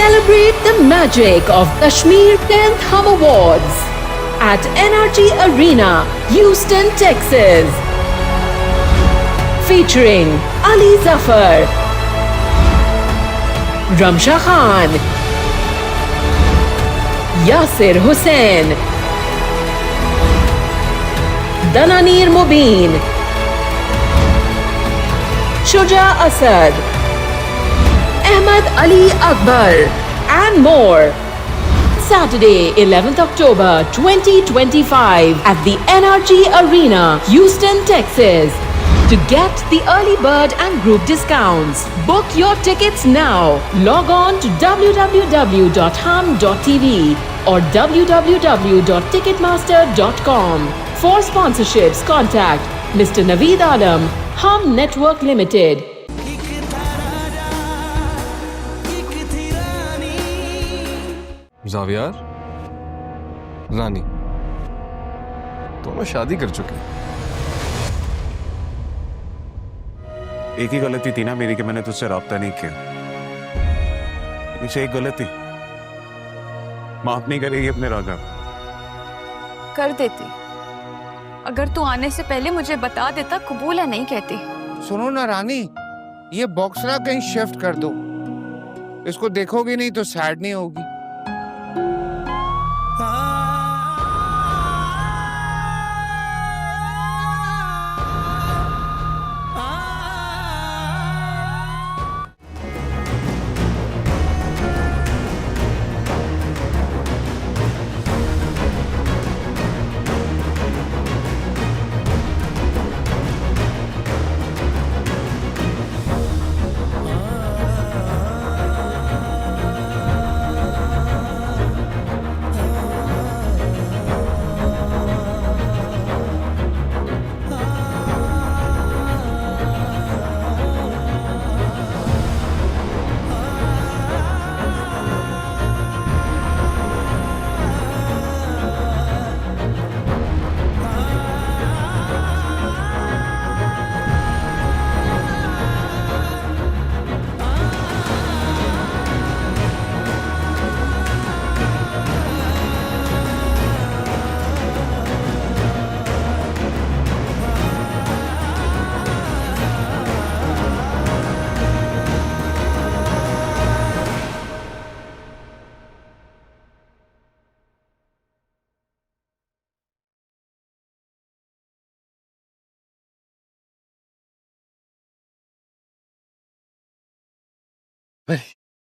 Celebrate the magic of Kashmir 10th Hum Awards at NRG Arena, Houston, Texas. Featuring Ali Zafar, Ramsha Khan, Yasir Hussain, Dananir Mubin, Shuja Asad, Ahmad Ali Akbar, and more. Saturday, 11th October 2025 at the NRG Arena, Houston, Texas. To get the early bird and group discounts, book your tickets now. Log on to www.hum.tv or www.ticketmaster.com. For sponsorships, contact Mr. Naveed Alam, Hum Network Limited. Zaviyar, रानी, दोनों शादी कर चुके हैं। एक ही गलती थी ना मेरी कि मैंने तुझसे राब्ता नहीं किया। पीछे एक गलती माफ नहीं करेगी अपने राघव? कर देती, अगर तू आने से पहले मुझे बता देता कबूल है नहीं कहती। सुनो ना रानी, ये बॉक्स ना कहीं शिफ्ट कर दो, इसको देखोगी नहीं तो सैड नहीं होगी।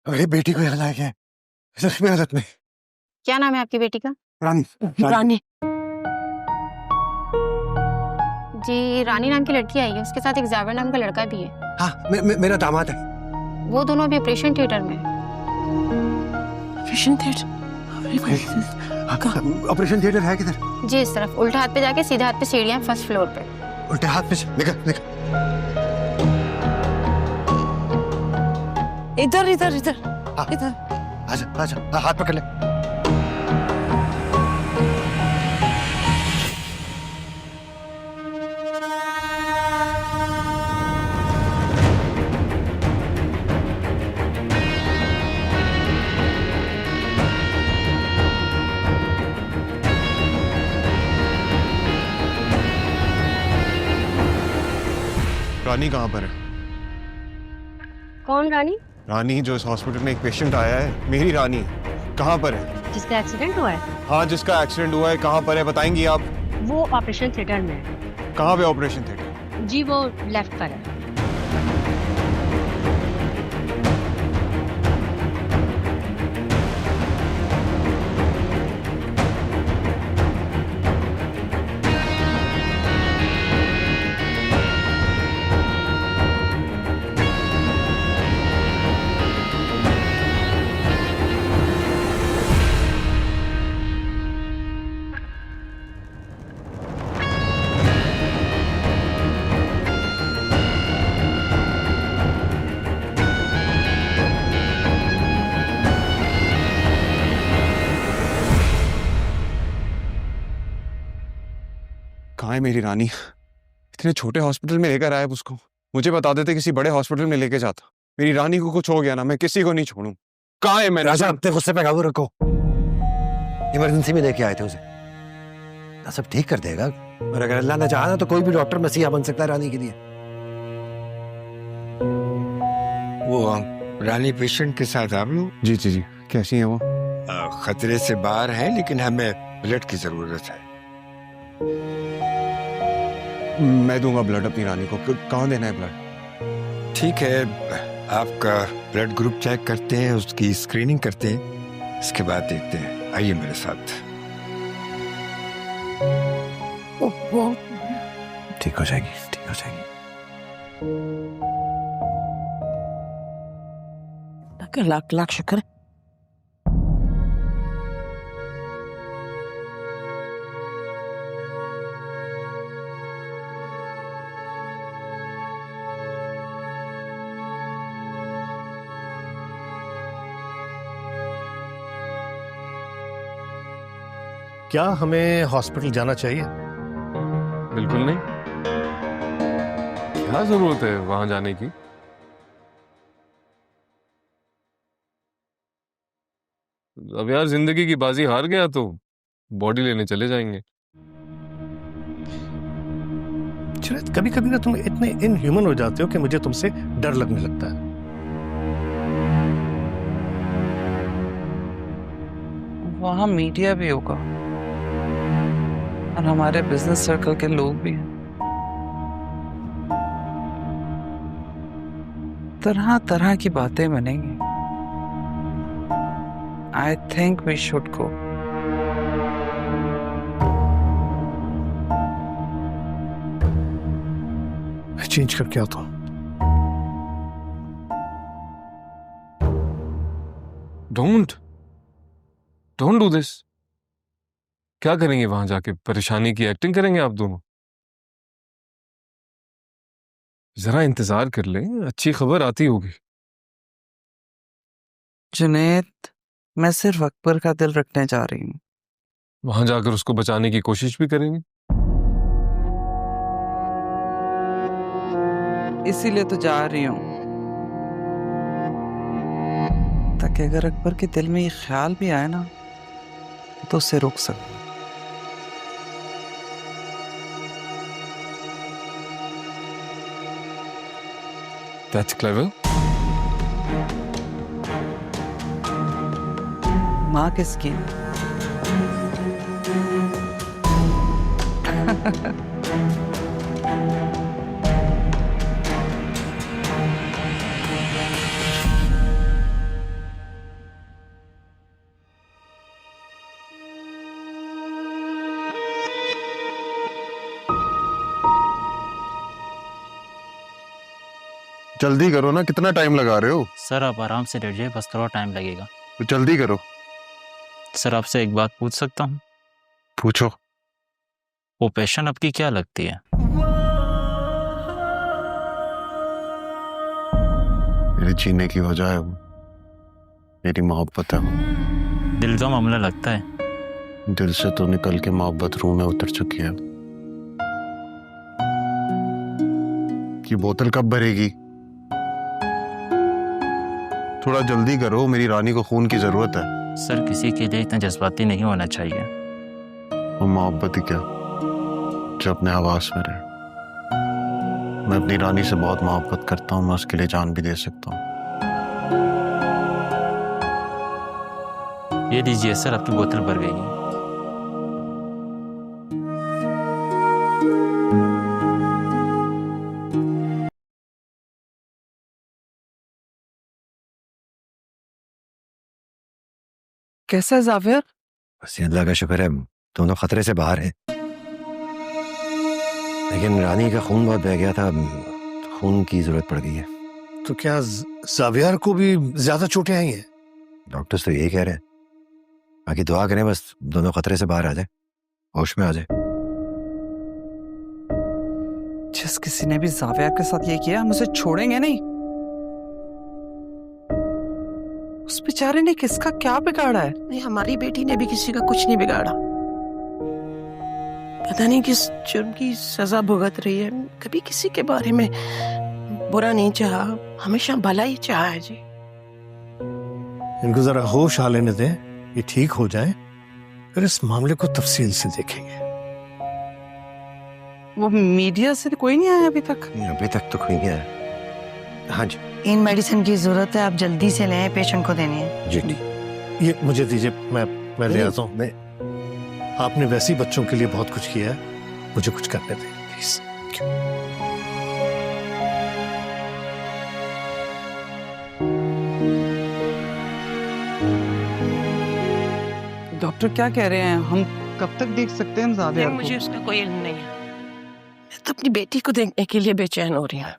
अरे बेटी को यहाँ लाया गया है जख्मी हालत में। क्या नाम है आपकी बेटी का? रानी। रानी जी, रानी नाम की लड़की आई है, उसके साथ एक जाविर नाम का लड़का भी है। हाँ, मेरा दामाद है। वो दोनों अभी ऑपरेशन थिएटर में हैं। ऑपरेशन थिएटर है किधर? जी इस तरफ, उल्टा हाथ पे जाके सीधे हाथ पे सीढ़ियाँ, फर्स्ट फ्लोर पे। उल्टे हाथ पे निकल निकल। इधर इधर इधर इधर। आजा आजा, हाथ पकड़ ले। रानी कहाँ पर है? कौन रानी? रानी जो इस हॉस्पिटल में एक पेशेंट आया है, मेरी रानी कहाँ पर है? जिसका एक्सीडेंट हुआ है? हाँ, जिसका एक्सीडेंट हुआ है कहाँ पर है बताएंगी आप? वो ऑपरेशन थिएटर में है। कहाँ पे ऑपरेशन थिएटर? जी वो लेफ्ट पर है। कहाँ है मेरी रानी? इतने छोटे हॉस्पिटल में लेकर आए उसको। मुझे बता देते, किसी बड़े हॉस्पिटल में लेके जाता। मेरी रानी को कुछ हो गया ना, मैं किसी को नहीं छोड़ूं। कहाँ है मैंने? राजा, अपने गुस्से पे काबू रखो। इमरजेंसी में लेके आए थे उसे। ना सब ठीक कर देगा, और अगर अल्लाह ने चाहा ना तो कोई भी डॉक्टर मसीहा बन सकता है रानी के लिए। वो रानी पेशेंट के साथ आप लोग जी जी जी, कैसी है वो? खतरे से बाहर है, लेकिन हमें ब्लड की जरूरत है। मैं दूंगा ब्लड अपनी रानी को। कहाँ देना है ब्लड? ठीक है, आपका ब्लड ग्रुप चेक करते हैं, उसकी स्क्रीनिंग करते हैं, इसके बाद देखते हैं। आइए मेरे साथ। ठीक हो जाएगी, ठीक हो जाएगी। लाख लाख शुक्र। क्या हमें हॉस्पिटल जाना चाहिए? बिल्कुल नहीं। क्या जरूरत है वहां जाने की? अब यार जिंदगी की बाजी हार गया तो बॉडी लेने चले जाएंगे। शायद कभी कभी ना तुम इतने इनह्यूमन हो जाते हो कि मुझे तुमसे डर लगने लगता है। वहाँ मीडिया भी होगा और हमारे बिजनेस सर्कल के लोग भी हैं। तरह तरह की बातें बनेंगी। I think we should go. Change करके आता हूँ। Don't do this. क्या करेंगे वहां जाके? परेशानी की एक्टिंग करेंगे आप दोनों? जरा इंतजार कर ले, अच्छी खबर आती होगी। जुनैद, मैं सिर्फ अकबर का दिल रखने जा रही हूँ। वहां जाकर उसको बचाने की कोशिश भी करेंगे। इसीलिए तो जा रही हूँ, ताकि अगर अकबर के दिल में ये ख्याल भी आए ना तो उसे रोक सकूं। That's clever. माँ किसकी? जल्दी करो ना, कितना टाइम लगा रहे हो? सर आप आराम से लेट जाइए, बस थोड़ा टाइम लगेगा। तो जल्दी करो। सर आपसे एक बात पूछ सकता हूँ? पूछो। वो पेशेंट आपकी क्या लगती है? मेरे जीने की वजह है वो, मेरी मोहब्बत है वो। दिल का मामला लगता है। दिल से तो निकल के मोहब्बत रूह में उतर चुकी है। कि बोतल कब भरेगी? थोड़ा जल्दी करो, मेरी रानी को खून की जरूरत है। सर किसी के लिए इतना जज्बाती नहीं होना चाहिए। वो मोहब्बत ही क्या जो अपने आवाज में रहे। मैं अपनी रानी से बहुत मोहब्बत करता हूँ, मैं उसके लिए जान भी दे सकता हूँ। ये लीजिए सर, आपकी बोतल भर गई है। कैसा है जावियर? बस अल्लाह का शुक्र है, दोनों खतरे से बाहर है। लेकिन रानी का खून बहुत बह गया था, खून की जरूरत पड़ गई है। तो क्या जावियर को भी ज्यादा चोटें आई हैं? डॉक्टर्स तो यही कह रहे हैं। बाकी दुआ करें बस दोनों खतरे से बाहर आ जाए, होश में आ जाए। जिस किसी ने भी जावियर के साथ ये किया, हम उसे छोड़ेंगे नहीं। उस बेचारे ने किसका क्या बिगाड़ा है? नहीं, हमारी बेटी ने भी किसी का कुछ नहीं बिगाड़ा। पता नहीं किस जुर्म की सजा भुगत रही है। कभी किसी के बारे में बुरा नहीं चाहा, हमेशा भला ही चाहा है जी। इनको जरा होश आ लेने दें, ये ठीक हो जाए, फिर इस मामले को तफसील से देखेंगे। वो मीडिया से कोई नहीं आया अभी तक? नहीं, अभी तक तो कोई नहीं आया। हाँ जी। इन मेडिसिन की जरूरत है, आप जल्दी से लें, पेशेंट को देनी है। जी। ये मुझे दीजिए, मैं ले आता हूँ। आपने वैसे ही बच्चों के लिए बहुत कुछ किया है, मुझे कुछ करने दें प्लीज। डॉक्टर क्या कह रहे हैं, हम कब तक देख सकते हैं ज़ाविया को? मुझे उसका कोई इल्म नहीं है। मैं तो अपनी बेटी को देखने के लिए बेचैन हो रही हूँ।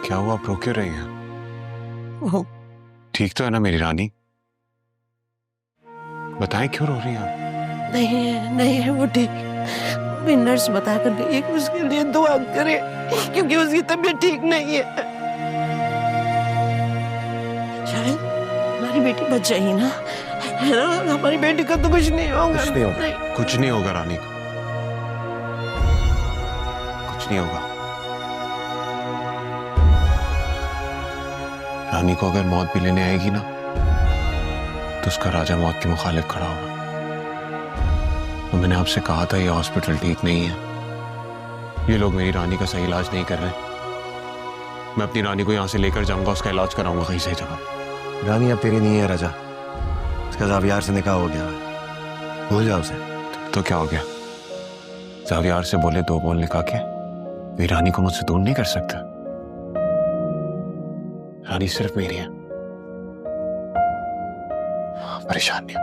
क्या हुआ, आप रो क्यों रही हैं? ठीक तो है ना मेरी रानी? बताएं क्यों रो रही हैं आप? नहीं है वो ठीक। मैं नर्स बता कर गई कि उसके लिए दुआ करें क्योंकि उसकी तबीयत ठीक नहीं है। शायद हमारी बेटी बच जाएगी ना, है ना? हमारी बेटी का तो कुछ नहीं होगा। कुछ नहीं होगा, कुछ नहीं होगा रानी, कुछ कुछ नहीं होगा। रानी को अगर मौत भी लेने आएगी ना तो उसका राजा मौत के मुखालिफ खड़ा होगा। तो मैंने आपसे कहा था ये हॉस्पिटल ठीक नहीं है, ये लोग मेरी रानी का सही इलाज नहीं कर रहे। मैं अपनी रानी को यहाँ से लेकर जाऊंगा, उसका इलाज कराऊंगा कहीं सही जगह। रानी अब तेरी नहीं है राजा, उसका जावियार से निकाह हो गया, भूल जाओ उसे। तो क्या हो गया? जावियार से बोले 2 बोल निकाह के मेरी रानी को मुझसे दूर नहीं कर सकता। रानी सिर्फ मेरी है, परेशान नहीं,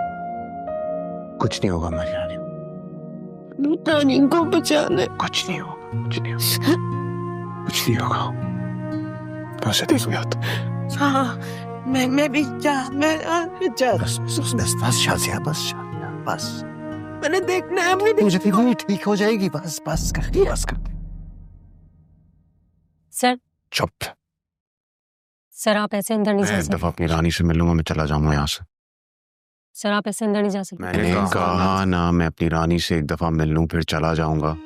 कुछ नहीं होगा मेरी रानी को बचाना। कुछ नहीं होगा, कुछ नहीं होगा, कुछ नहीं होगा। बस हाँ, मैं भी बस शाजिया, बस मैंने देखना है अपनी। मुझे ठीक हो जाएगी, बस कर। सर चुप। सर आप ऐसे अंदर नहीं जा मैं एक सकते। दफा अपनी रानी से मिलूंगा, मैं चला जाऊंगा यहाँ से। सर आप ऐसे अंदर नहीं जा सकते। मैंने कहा ना, मैं अपनी रानी से एक दफा मिल लूं फिर चला जाऊंगा।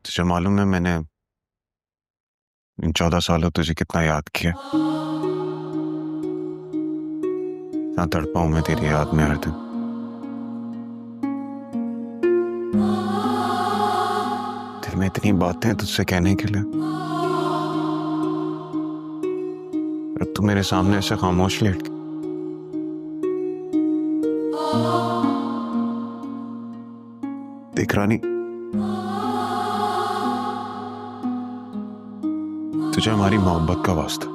तुझे मालूम है मैंने इन 14 सालों तुझे कितना याद किया, ना तड़पा हूं मैं तेरी याद में हर दिन। दिल में इतनी बातें तुझसे कहने के लिए, अब तू मेरे सामने ऐसे खामोश लेट के। देख रानी, तुझे हमारी मोहब्बत का वास्ता,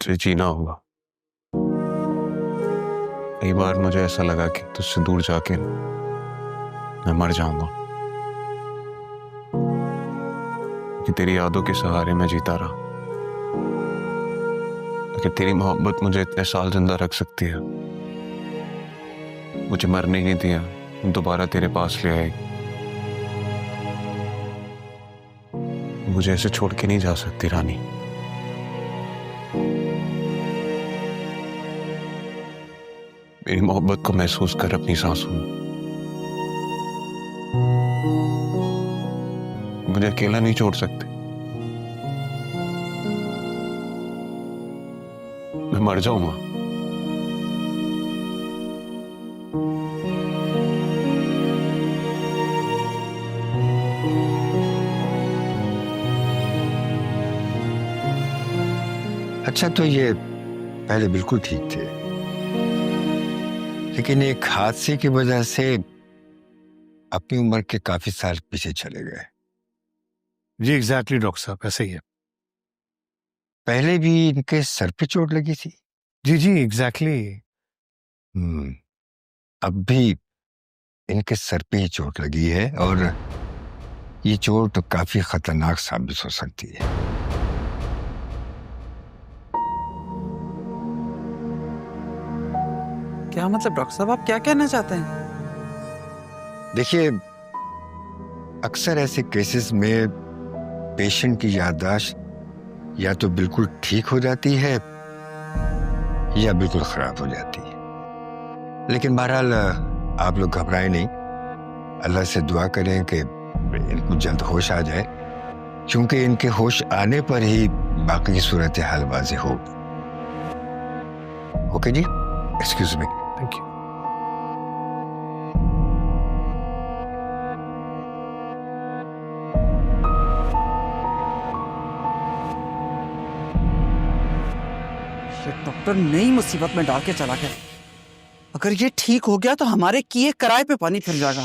तुझे जीना होगा। कई बार मुझे ऐसा लगा कि तुझसे दूर जाके मैं मर जाऊंगा, कि तेरी यादों के सहारे मैं जीता रहा, लेकिन तेरी मोहब्बत मुझे इतने साल जिंदा रख सकती है, मुझे मरने नहीं दिया, दोबारा तेरे पास ले आएगी। मुझे ऐसे छोड़ के नहीं जा सकती रानी। मेरी मोहब्बत को महसूस कर अपनी सांसों में। मुझे अकेला नहीं छोड़ सकते, मैं मर जाऊंगा। अच्छा, तो ये पहले बिल्कुल ठीक थे, लेकिन एक हादसे की वजह से अपनी उम्र के काफी साल पीछे चले गए। जी एग्जैक्टली डॉक्टर साहब, ऐसे ही है। पहले भी इनके सर पे चोट लगी थी? जी एग्जैक्टली। अब भी इनके सर पे ही चोट लगी है, और ये चोट तो काफी खतरनाक साबित हो सकती है। क्या मतलब डॉक्टर साहब, आप क्या कहना चाहते हैं? देखिए, अक्सर ऐसे केसेस में पेशेंट की याददाश्त या तो बिल्कुल ठीक हो जाती है या बिल्कुल खराब हो जाती है। लेकिन बहरहाल आप लोग घबराएं नहीं, अल्लाह से दुआ करें कि इनको जल्द होश आ जाए, क्योंकि इनके होश आने पर ही बाकी की सूरत हाल वाज़ेह हो। ओके जी, excuse me. Thank you. Doctor नई मुसीबत में डाल के चला गया। अगर ये ठीक हो गया तो हमारे किए किराए पे पानी फिर जाएगा।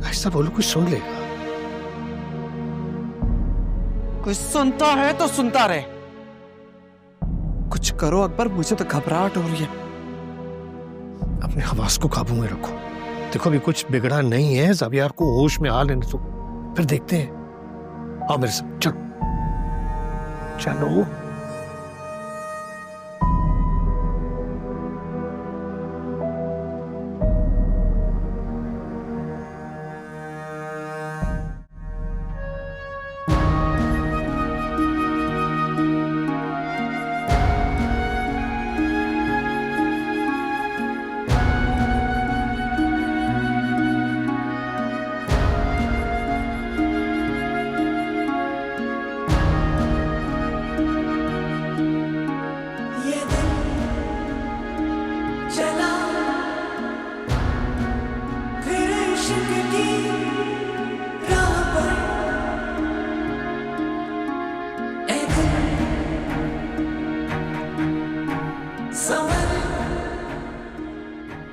ऐसा बोलो, कुछ सुन लेगा। कोई सुनता है तो सुनता रहे। कुछ करो अकबर, मुझे तो घबराहट हो रही है। अपने हवास को काबू में रखो। देखो अभी कुछ बिगड़ा नहीं है, ज़ावियार को होश में आ लेने दो, फिर देखते हैं। आओ मेरे साथ, चलो चलो।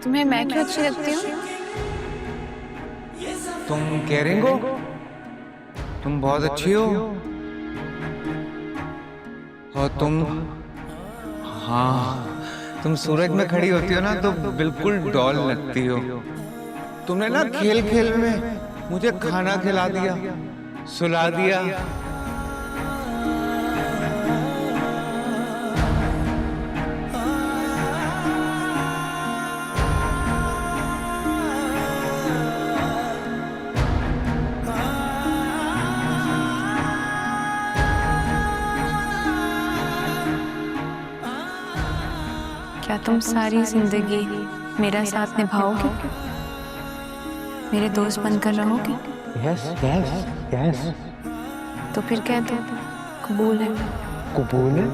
तुम्हें मैं क्यों अच्छी लगती हूँ? तुम केयरिंग हो, तुम बहुत अच्छी हो, और तुम, हाँ, तुम सूरज में खड़ी होती हो ना तो बिल्कुल डॉल लगती हो। तुमने ना खेल खेल में मुझे खाना खिला दिया, सुला दिया। क्या तुम सारी जिंदगी मेरा साथ निभाओगे? मेरे दोस्त बनकर रहोगे? Yes yes yes. तो फिर कह दो, कबूल है। कबूल है।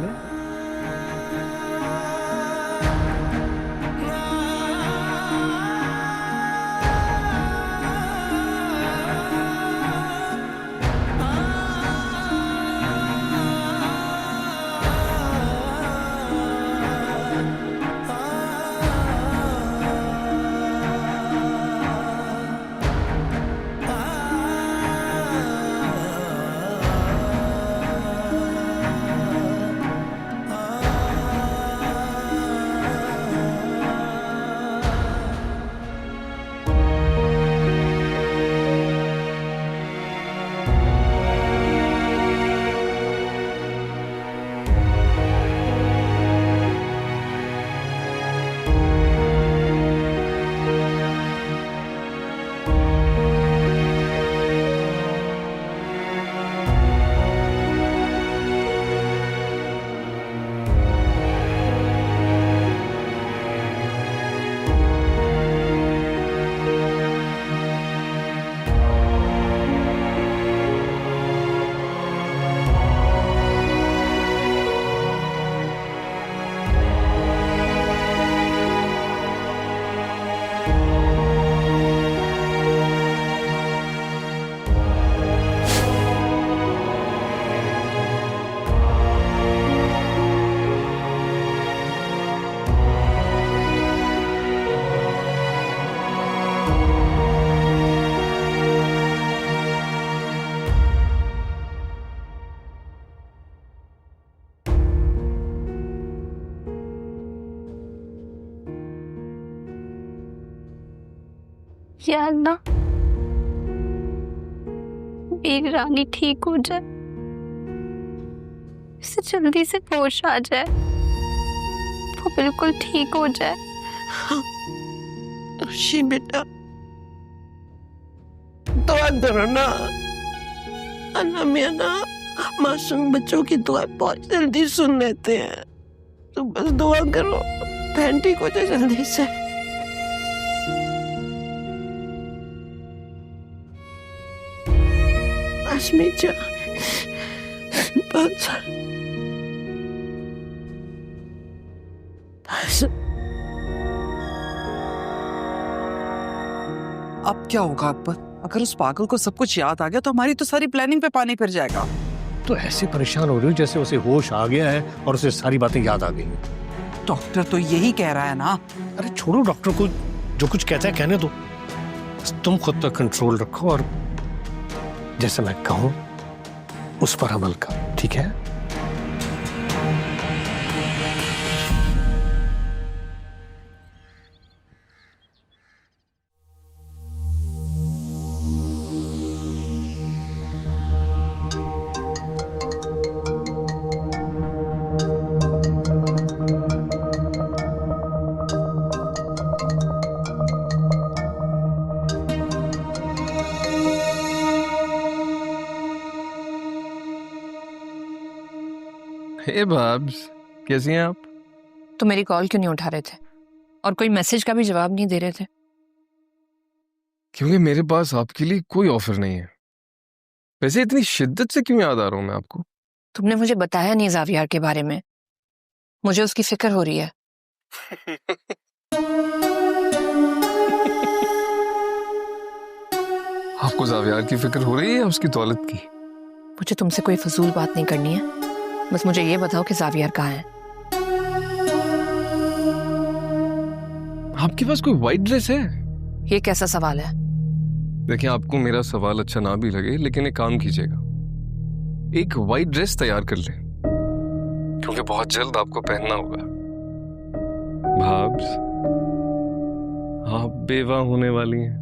या अल्लाह, मेरी रानी ठीक हो जाए, इसे जल्दी से होश आ जाए, वो बिल्कुल ठीक हो जाए। शी बेटा, दुआ करो ना। अल्लाह मियां ना मासूम बच्चों की दुआ बहुत जल्दी सुन लेते हैं। तो बस दुआ करो, बहन ठीक हो जाए जल्दी से। अस्मिता, बस अब क्या होगा अकबर? अगर उस पागल को सब कुछ याद आ गया तो हमारी तो सारी प्लानिंग पे पानी फिर जाएगा। तो ऐसे परेशान हो रही हो जैसे उसे होश आ गया है और उसे सारी बातें याद आ गई। डॉक्टर तो यही कह रहा है ना। अरे छोड़ो डॉक्टर को, जो कुछ कहता है कहने दो। बस तुम खुद पर कंट्रोल रखो और जैसे मैं कहूं उस पर अमल करो, ठीक है? हे बाब्स, कैसी हैं आप? तो मेरी कॉल क्यों नहीं उठा रहे थे और कोई मैसेज का भी जवाब नहीं दे रहे थे? क्योंकि मेरे पास आपके लिए कोई ऑफर नहीं है। वैसे इतनी शिद्दत से क्यों याद आ रहा हूं मैं आपको? तुमने मुझे बताया नहीं ज़ावियर के बारे में, मुझे उसकी फिक्र हो रही है। आपको ज़ावियर की फिक्र हो रही है या उसकी दौलत की? मुझे तुमसे कोई फजूल बात नहीं करनी है, बस मुझे ये बताओ कि ज़ावियर कहाँ है? आपके पास कोई व्हाइट ड्रेस है? ये कैसा सवाल है? देखिए, आपको मेरा सवाल अच्छा ना भी लगे, लेकिन एक काम कीजिएगा, एक व्हाइट ड्रेस तैयार कर ले, क्योंकि बहुत जल्द आपको पहनना होगा। भाब्स, आप बेवा होने वाली हैं।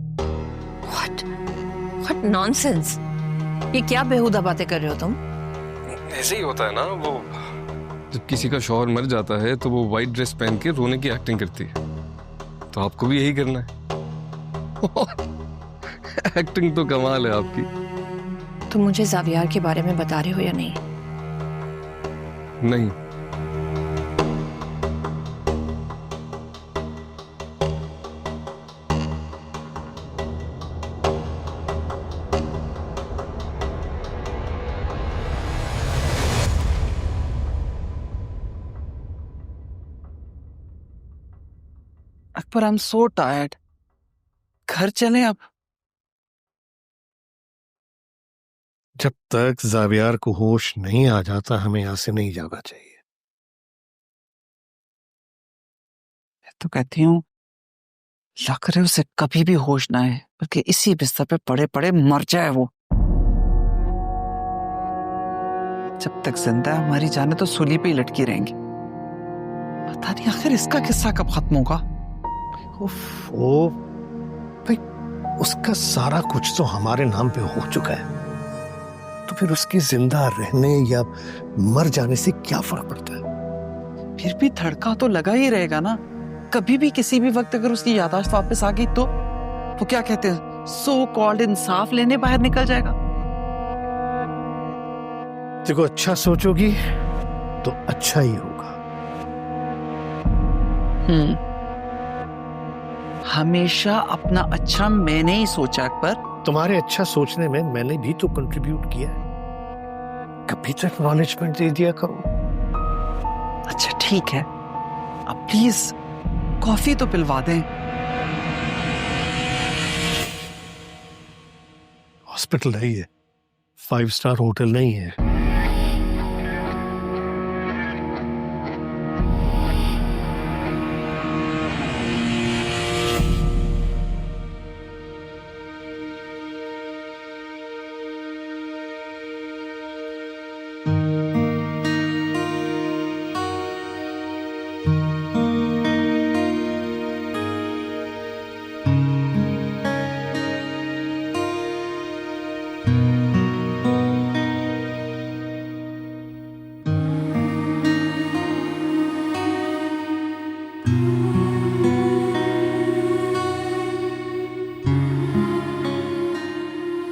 What nonsense! ये क्या बेहुदा बातें कर रहे हो तुम? ऐसे ही होता है ना, वो जब किसी का शौहर मर जाता है तो वो व्हाइट ड्रेस पहन के रोने की एक्टिंग करती है, तो आपको भी यही करना है। एक्टिंग तो कमाल है आपकी। तुम मुझे ज़ावियर के बारे में बता रहे हो या नहीं? नहीं। Akbar, I am so tired. घर चलें अब। जब तक ज़ावियर को होश नहीं आ जाता हमें यहाँ से नहीं जाना चाहिए। तो कहती हूँ, लग रहे उसे कभी भी होश ना आए, बल्कि इसी बिस्तर पे पड़े पड़े मर जाए वो। जब तक जिंदा है हमारी जाने तो सूली पे ही लटकी रहेंगी। पता नहीं आखिर इसका किस्सा कब खत्म होगा। ओ भाई, उसका सारा कुछ तो हमारे नाम पे हो चुका है, तो फिर उसके जिंदा रहने या मर जाने से क्या फर्क पड़ता है? फिर भी धड़का तो लगा ही रहेगा ना। कभी भी किसी भी वक्त अगर उसकी याददाश्त वापस आ गई तो वो क्या कहते हैं, सो कॉल्ड इंसाफ लेने बाहर निकल जाएगा। देखो, अच्छा सोचोगी तो अच्छा ही होगा। हमेशा अपना अच्छा मैंने ही सोचा अकबर। तुम्हारे अच्छा सोचने में मैंने भी तो कंट्रीब्यूट किया है। कभी तो एक्नॉलेजमेंट दे दिया करो। अच्छा ठीक है, अब प्लीज कॉफी तो पिलवा दें। हॉस्पिटल नहीं है, 5 स्टार होटल नहीं है।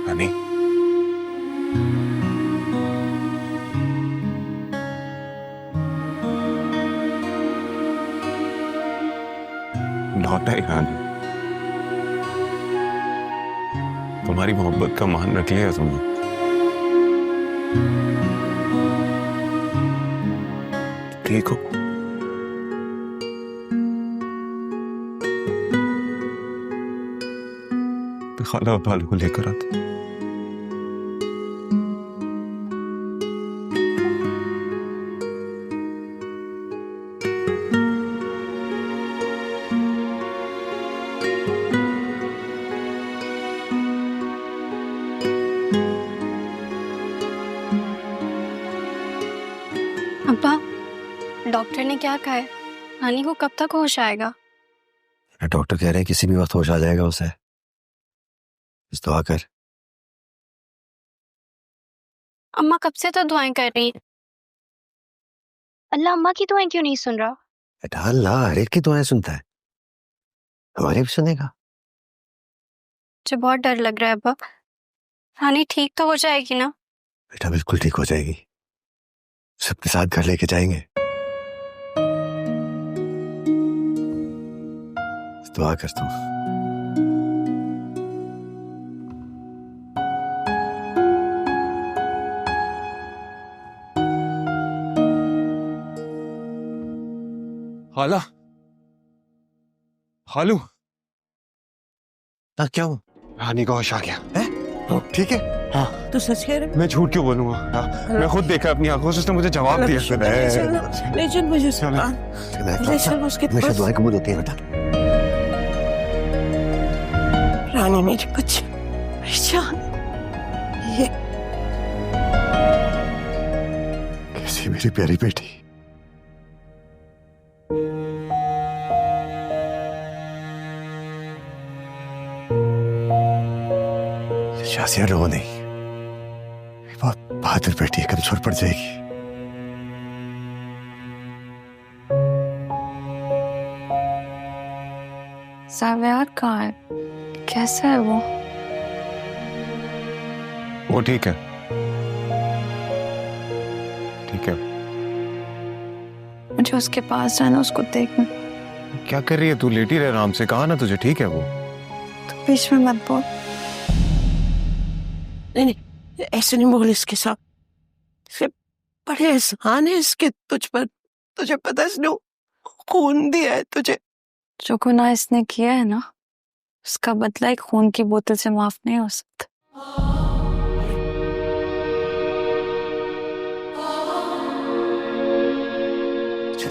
रानी, लौट आई रानी। तुम्हारी मोहब्बत का मान रख लिया तुमने। ठीक हो? खाला बालू को लेकर आते। अब्बा, डॉक्टर ने क्या कहा है? नानी को कब तक होश आएगा? डॉक्टर कह रहे हैं किसी भी वक्त होश आ जाएगा उसे। इस दुआ कर। अम्मा कब से तो दुआएं कर रही है। अल्लाह अम्मा की दुआएं क्यों नहीं सुन रहा? बेटा, अल्लाह हर एक की दुआएं सुनता है, हमारी भी सुनेगा। मुझे बहुत डर लग रहा है अब्बा। नानी ठीक तो हो जाएगी ना? बेटा बिल्कुल ठीक हो जाएगी, सबके साथ घर लेके जाएंगे। दुआ कर तुम। हाला, हालू, क्या हुआ? रानी का होश आ गया है? ठीक है? हाँ। तू सच कह रहा? मैं झूठ क्यों बोलूंगा? मैं खुद देखा अपनी आंखों से, उसने मुझे जवाब दिया। ले चल मुझे, ले चल उसके हमेशा पास। दुआएं कबूल होती है बेटा। रानी मेरी बच्ची, मेरी जान, ये कैसी मेरी प्यारी बेटी। शासिया रो नहीं, बहुत बहादुर बेटी है, कमजोर पड़ जाएगी। साव्यार कहाँ है? कैसा है वो ठीक है, ठीक है। मुझे उसके पास जाना, उसको देखना। क्या कर रही है तू? लेटी रह आराम से। कहा ना तुझे, ठीक है वो। तो बीच में मत बोल। नहीं नहीं, ऐसे नहीं बोल इसके साथ। इसके बड़े एहसान है इसके तुझ पर। तुझे पता है इसने खून दिया है तुझे। जो गुनाह इसने किया है ना, उसका बदला एक खून की बोतल से माफ नहीं हो सकता।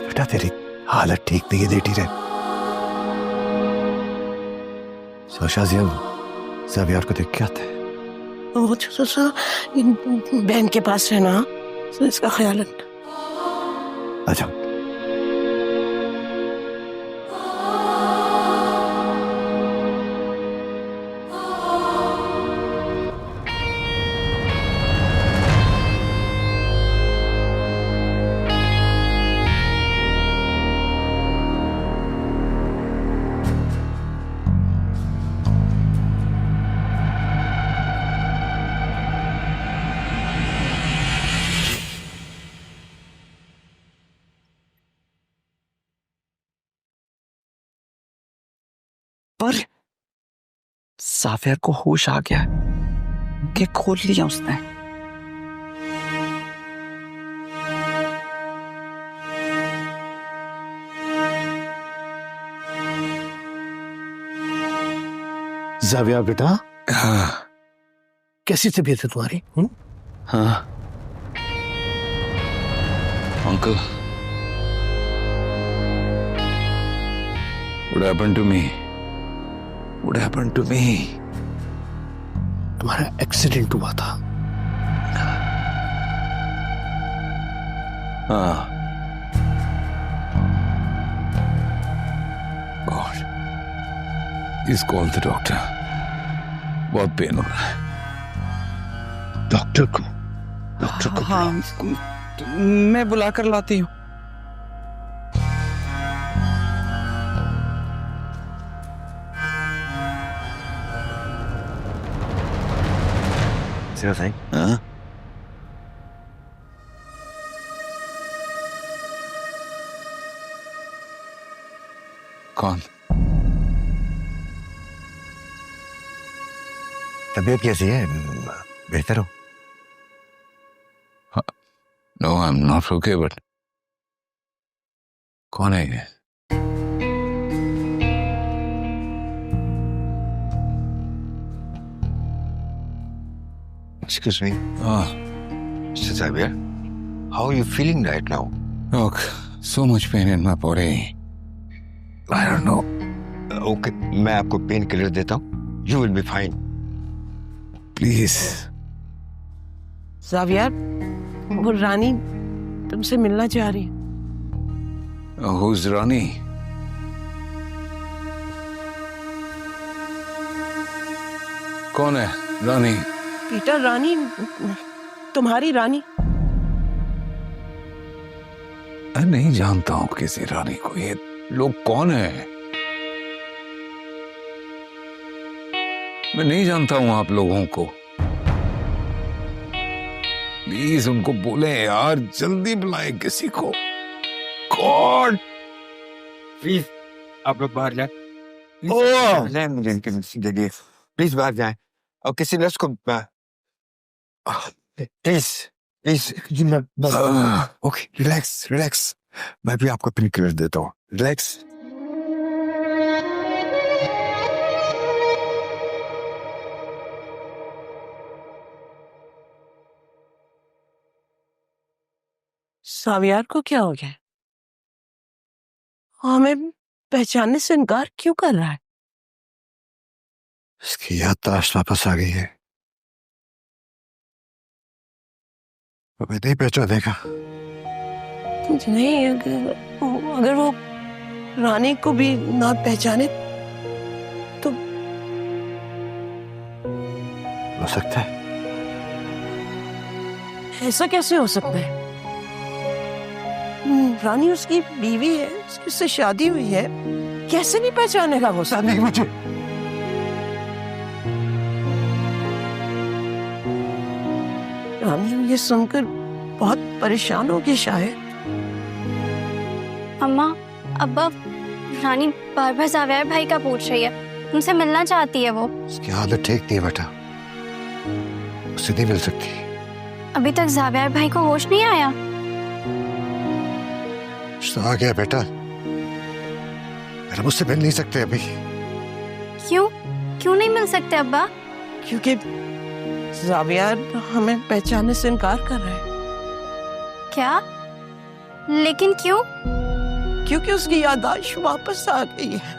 बेटा तेरी हालत ठीक नहीं है, लेटी रहे। शाजिया ज़ावियार को देख के आता है। वो बहन के पास रहना, तो इसका ख्याल रखना। अच्छा। पर साफिया को होश आ गया, के खोल लिया उसने। ज़ाविया बेटा, हाँ। कैसी तबीयत है तुम्हारी? हाँ uncle, what happened to me? What happened to me? तुम्हारा एक्सीडेंट हुआ था। हाँ। God, please call the doctor. बहुत पेन हो रहा है। डॉक्टर को हाँ, मैं बुला कर लाती हूँ। हाँ? कौन? तबीयत कैसी है? बेहतर हो? No, I'm not okay, but कौन है ये? Excuse me. Mr. Xavier, how are you feeling right now? Look, so much pain in my body. I don't know. Okay, मैं आपको पेन किलर देता हूँ. You will be fine. Please. ज़ावियार, वो रानी तुमसे मिलना चाह रही है। Who's Rani? कौन है रानी? पीटर, रानी, तुम्हारी रानी। मैं नहीं जानता हूँ किसी रानी को। ये लोग कौन है? मैं नहीं जानता हूँ आप लोगों को। प्लीज उनको बोले यार, जल्दी बुलाएं किसी को। गॉड प्लीज आप लोग बाहर जाए। मुझे देखिए, प्लीज बाहर जाए और किसी नर्स को please please. Okay, relax relax, मैं भी आपको पेन किलर देता हूँ, रिलैक्स। सावियार को क्या हो गया? हमें पहचानने से इनकार क्यों कर रहा है? इसकी याददाश्त वापस आ गई है, हमें नहीं पहचानेगा। नहीं, अगर वो रानी को भी ना पहचाने तो हो सकता है। ऐसा कैसे हो सकता है? रानी उसकी बीवी है, उससे शादी हुई है, कैसे नहीं पहचानेगा वो? सब नहीं मुझे। रानी ये सुनकर बहुत परेशान होगी शायद। अम्मा, अब्बा, रानी बार बार जावेर भाई का पूछ रही है, उनसे मिलना चाहती है वो। उसकी हालत ठीक नहीं है बेटा, उससे नहीं मिल सकती। अभी तक जावेर भाई को होश नहीं आया? तो आ गया बेटा, हम उससे मिल नहीं सकते अभी। क्यों? क्यों नहीं मिल सकते अब्बा? क्योंकि जावियार हमें पहचानने से इनकार कर रहा है। क्या? लेकिन क्यों? क्योंकि उसकी याददाश्त वापस आ गई है।